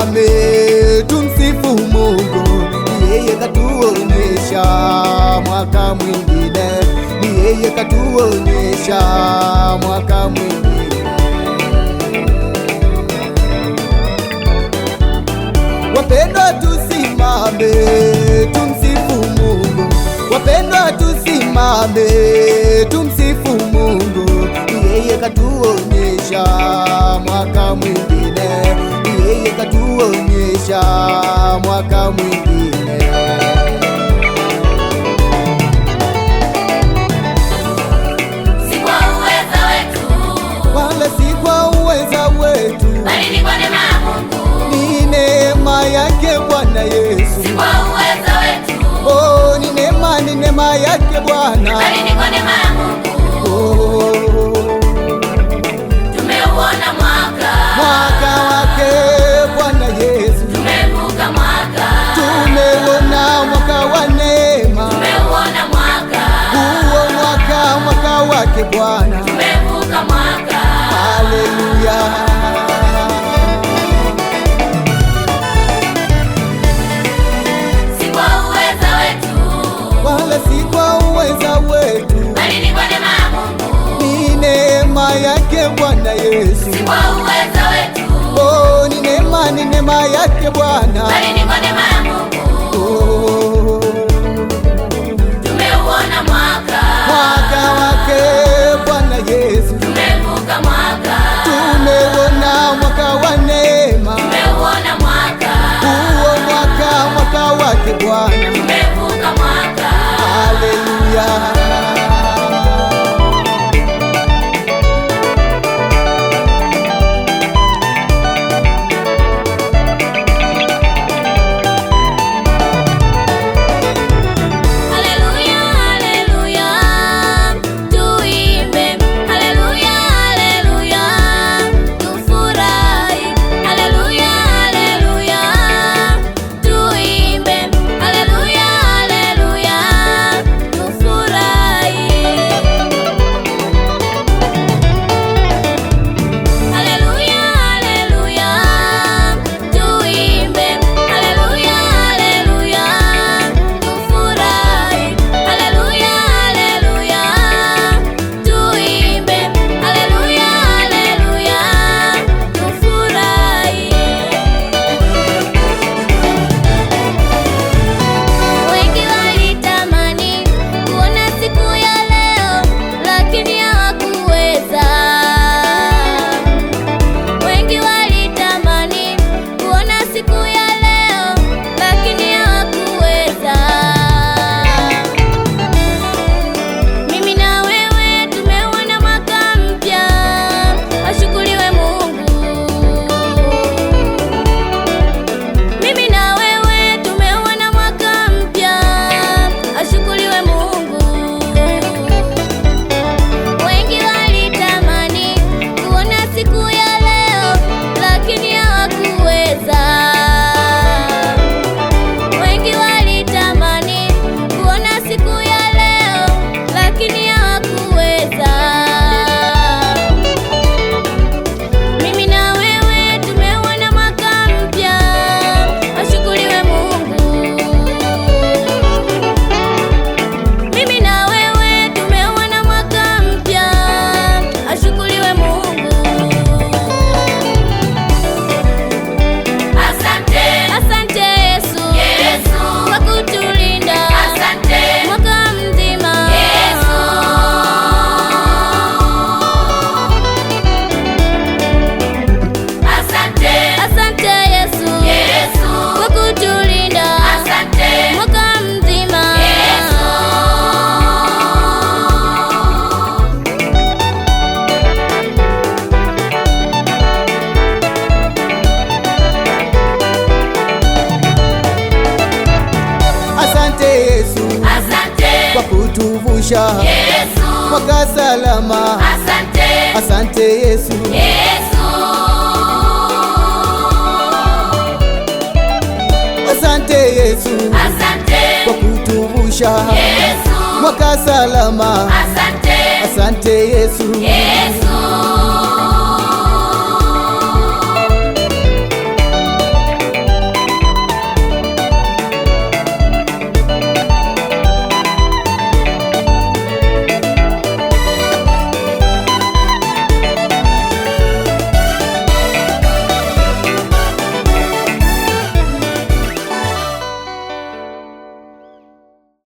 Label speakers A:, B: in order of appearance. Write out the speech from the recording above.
A: tusimame tumsifu Mungu, yeye katuonyesha mwaka mwingine, yeye katuonyesha mwaka mwingine. Wapendwa tusimame tumsifu Mungu, wapendwa tusimame tumsifu Mungu, yeye katuonyesha mwaka mwingine, yeye katuonyesha mwaka mwingine.
B: Si kwa uweza wetu,
A: wala si kwa uweza wetu,
B: bali ni kwa neema ya Mungu.
A: ni neema yake Bwana Yesu.
B: Si kwa uweza wetu,
A: Oh, ni neema yake Bwana.
B: bali ni kwa neema ya Mungu.
A: Oh,
B: Tumeuona mwaka
A: wake Bwana Yesu,
B: tumevuka mwaka,
A: tumeuona mwaka wa neema,
B: tumeuona mwaka,
A: huo mwaka wake Bwana.
B: tumevuka mwaka.
A: Haleluya.
B: Si kwa uweza wetu,
A: Wala si kwa uweza wetu,
B: bali ni kwa neema ya Mungu.
A: ni neema yake Bwana Yesu.
B: Si kwa uweza wetu,
A: Oh, ni neema yake Bwana.
B: bali ni kwa neema ya Mungu.
A: Oh,
B: Tumeuona mwaka
A: wake Bwana Yesu,
B: tumevuka mwaka,
A: tumeuona mwaka wa neema,
B: tumeuona mwaka,
A: huo mwaka wake Bwana.
B: tumevuka mwaka.
A: Haleluya.
B: Haleluya, haleluya, tuimbe. Haleluya, haleluya, tufurahi. Haleluya, haleluya, tuimbe. Haleluya, haleluya, tufurahi. Haleluya, haleluya, tuimbe. Haleluya, haleluya, tufurahi. Haleluya, haleluya, tuimbe. Haleluya, haleluya, tufurahi. Wengi walitamani kuona siku ya leo, lakini hawakuweza. Wengi walitamani kuona siku ya leo, lakini hawakuweza. Mimi na wewe tumeuona mwaka mpya, ashukuriwe Mungu. Mimi na wewe tumeuona mwaka mpya, ashukuriwe Mungu. Wengi walitamani kuona siku ya leo, lakini hawakuweza. Wengi walitamani kuona siku ya leo, lakini hawakuweza. Mimi na wewe tumeuona mwaka mpya, ashukuriwe Mungu. Mimi na wewe tumeuona mwaka mpya, ashukuriwe Mungu. Asante, asante Yesu, Yesu kwa kutulinda. Asante mwaka mzima Yesu. Asante, asante Yesu, Yesu kwa kutulinda. Asante mwaka mzima Yesu.
A: Asante Yesu
B: Asante
A: kwa kutuvusha
B: Yesu.
A: mwaka salama.
B: Asante
A: Asante Yesu,
B: Yesu.
A: asante Yesu
B: Asante
A: kwa kutuvusha
B: Yesu.
A: mwaka salama.
B: Asante
A: Asante Yesu,